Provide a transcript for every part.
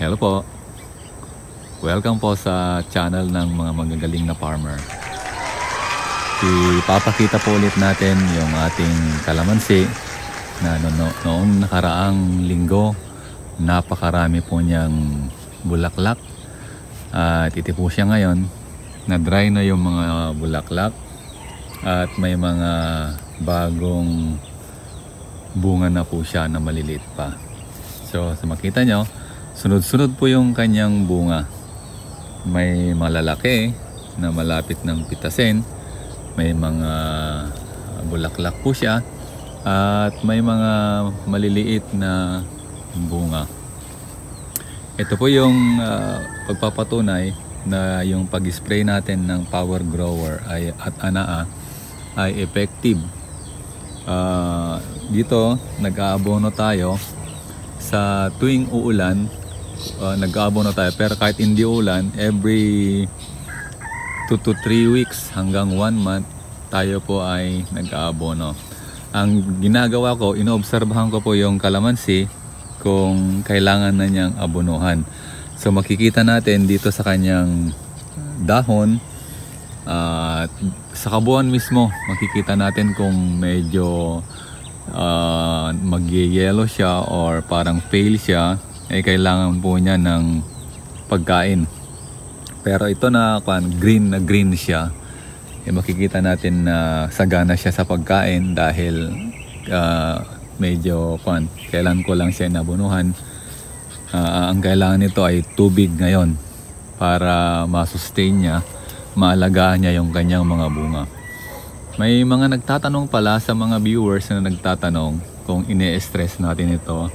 Hello po. Welcome po sa channel ng mga magagaling na farmer. Ipapakita po ulit natin yung ating kalamansi na noong nakaraang linggo napakarami po niyang bulaklak. At iti po siya ngayon na dry na yung mga bulaklak at may mga bagong bunga na po siya na maliliit pa. So makita nyo, sunod-sunod po yung kanyang bunga. May malalaki na malapit ng pitasin, may mga bulaklak po siya, at may mga maliliit na bunga. Ito po yung pagpapatunay na yung pag-spray natin ng Power Grower at ANAA ay effective. Dito nag-aabono tayo sa tuwing uulan. Nag-aabono tayo, pero kahit hindi ulan, every 2 to 3 weeks hanggang 1 month tayo po ay nag-aabono. Ang ginagawa ko, inoobserbahan ko po yung kalamansi kung kailangan na niyang abonuhan. So makikita natin dito sa kanyang dahon at sa kabuuan mismo, makikita natin kung medyo mag-yellow siya or parang pale siya, ay kailangan po niya ng pagkain. Pero ito na green siya, makikita natin na sagana siya sa pagkain dahil medyo kailan ko lang siya nabunuhan. Ang kailangan nito ay tubig ngayon para masustain niya, maalagaan niya yung kanyang mga bunga. May mga nagtatanong pala sa mga viewers na nagtatanong kung ine-stress natin ito.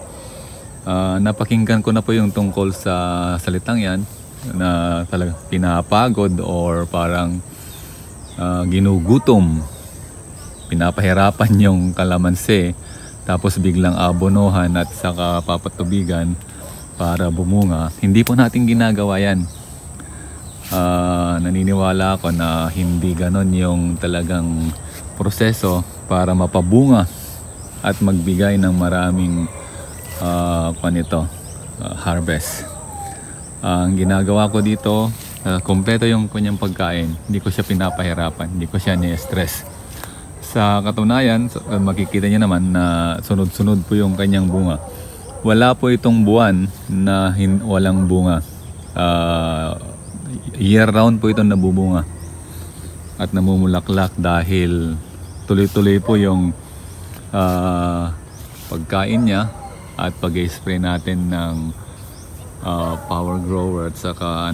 Napakinggan ko na po yung tungkol sa salitang yan na talaga pinapagod or parang ginugutom, pinapahirapan yung kalamansi, tapos biglang abonohan at saka papatubigan para bumunga. Hindi po natin ginagawa yan. Naniniwala ako na hindi ganon yung talagang proseso para mapabunga at magbigay ng maraming harvest. Ang ginagawa ko dito, kompleto yung kanyang pagkain. Hindi ko siya pinapahirapan, hindi ko siya ni-stress. Sa katunayan, makikita niyo naman na sunod-sunod po yung kanyang bunga. Wala po itong buwan na walang bunga. Year round po itong nabubunga at namumulaklak dahil tuloy-tuloy po yung pagkain niya at pag-spray natin ng Power Grower at saka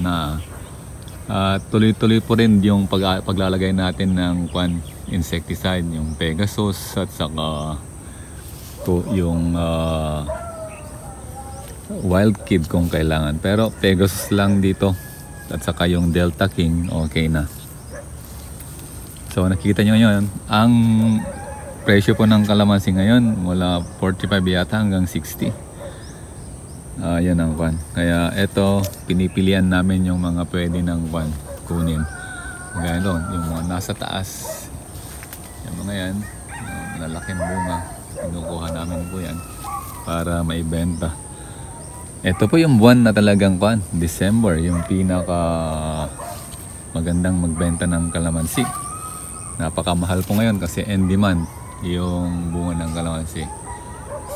tuloy-tuloy po rin yung paglalagay natin ng insecticide, yung Pegasus at saka yung Wild Kid kung kailangan. Pero Pegasus lang dito at saka yung Delta King, okay na. So nakikita nyo yun, ang presyo po ng kalamansi ngayon mula 45 yata hanggang 60. Yan ang kaya ito, pinipilian namin yung mga pwede ng kunin. Gaya doon, yung mga nasa taas, yung mga yan, malalaking bunga, kinukuha namin po yan para maibenta. Ito po yung buwan na talagang December, yung pinaka magandang magbenta ng kalamansi. Napakamahal po ngayon kasi end demand yung bunga ng kalamansi.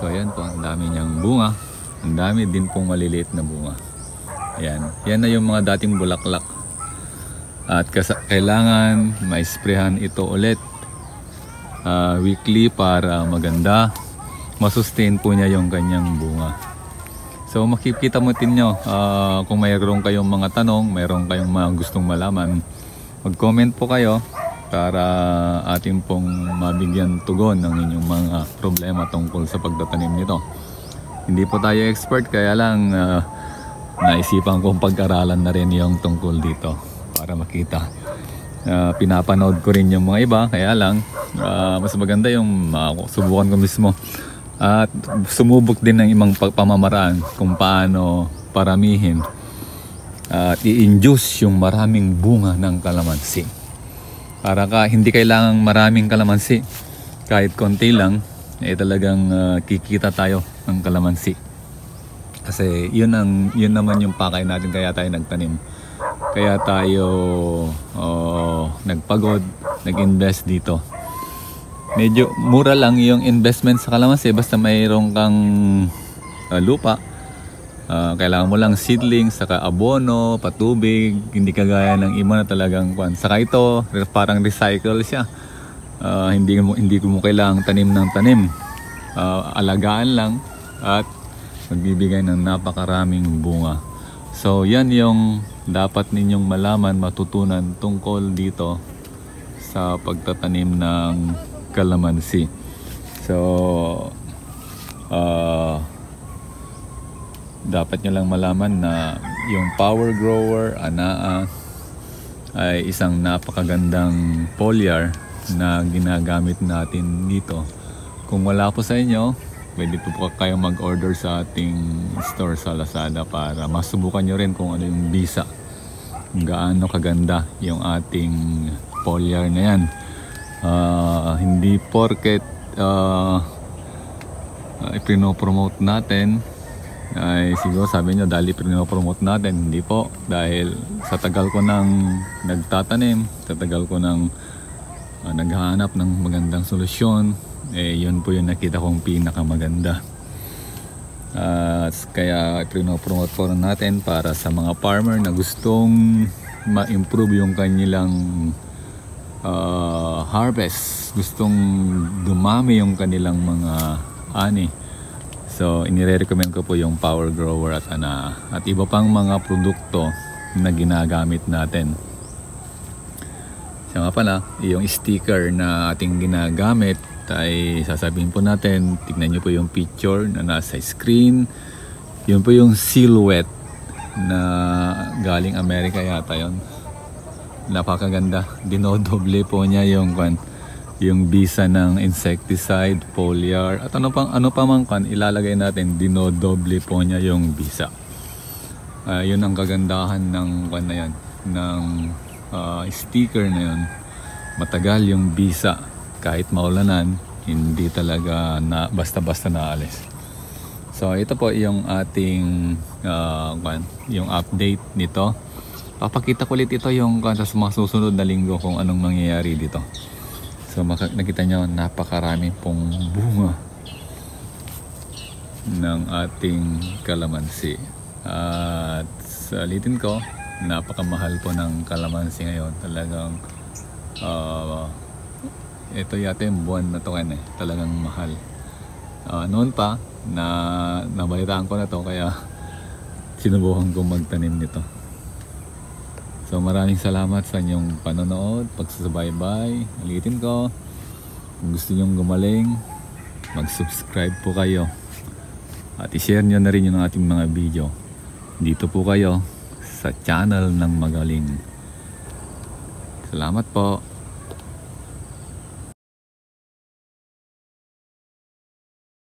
So ayan po, ang dami niyang bunga. Ang dami din pong maliliit na bunga. Ayan. Yan na yung mga dating bulaklak. At kailangan ma-sprayhan ito ulit weekly para maganda. Masustain po niya yung kanyang bunga. So makikita mo din nyo kung mayroon kayong mga tanong, mayroon kayong mga gustong malaman, mag-comment po kayo para ating pong mabigyan tugon ng inyong mga problema tungkol sa pagtatanim nito. Hindi po tayo expert, kaya lang naisipan kong pag-aralan na rin yung tungkol dito para makita. Pinapanood ko rin yung mga iba, kaya lang mas maganda yung subukan ko mismo at sumubok din ng ibang pamamaraan kung paano paramihin at i-induce yung maraming bunga ng kalamansi. Para hindi kailangang maraming kalamansi, kahit konti lang, talagang kikita tayo ng kalamansi. Kasi yun naman yung pakay natin, kaya tayo nagtanim. Kaya tayo nagpagod, nag-invest dito. Medyo mura lang yung investment sa kalamansi basta mayroon kang lupa. Kailangan mo lang seedlings, saka abono, patubig, hindi kagaya ng iba na talagang saka ito parang recycle siya. Hindi mo kailangang tanim ng tanim. Alagaan lang at magbibigay ng napakaraming bunga. So yan yung dapat ninyong malaman, matutunan tungkol dito sa pagtatanim ng kalamansi. So dapat nyo lang malaman na yung power grower Anaa ay isang napakagandang foliar na ginagamit natin dito. Kung wala po sa inyo, pwede po kayong mag-order sa ating store sa Lazada para masubukan nyo rin kung ano yung bisa, gaano kaganda yung ating foliar na yan. Hindi porket ipinopromote natin ay siguro sabi nyo dahil pinopromote natin. Hindi po, dahil sa tagal ko nang nagtatanim, sa tagal ko nang naghahanap ng magandang solusyon, yun po yung nakita kong pinakamaganda. Kaya pinopromote po natin para sa mga farmer na gustong ma-improve yung kanilang harvest, gustong dumami yung kanilang mga ani. So inire-recommend ko po yung power grower at Anaa at iba pang mga produkto na ginagamit natin. So nga pala, yung sticker na ating ginagamit ay sasabihin po natin, tignan nyo po yung picture na nasa screen. Yun po yung silhouette na galing Amerika yata yon. Napakaganda, dinodoble po niya yung bisa ng insecticide, foliar at ano pa man ilalagay natin, dinodoble po niya yung bisa. Yun ang kagandahan ng na yan, ng sticker na yun. Matagal yung bisa, kahit maulanan, hindi talaga na basta-basta naalis. So ito po yung ating yung update nito. Papakita ko ulit ito yung sa mga susunod na linggo kung anong mangyayari dito. So nakita nyo, napakarami pong bunga ng ating kalamansi. At salitin ko, napakamahal po ng kalamansi ngayon. Talagang ito yata yung buwan na to talagang mahal. Noon pa na nabalitaan ko na to, kaya sinubukan ko magtanim nito. So maraming salamat sa inyong panonood, pagsusubaybay. Ulitin ko, kung gusto nyong gumaling, mag-subscribe po kayo at i-share nyo na rin yung ating mga video. Dito po kayo sa channel ng Magaling. Salamat po.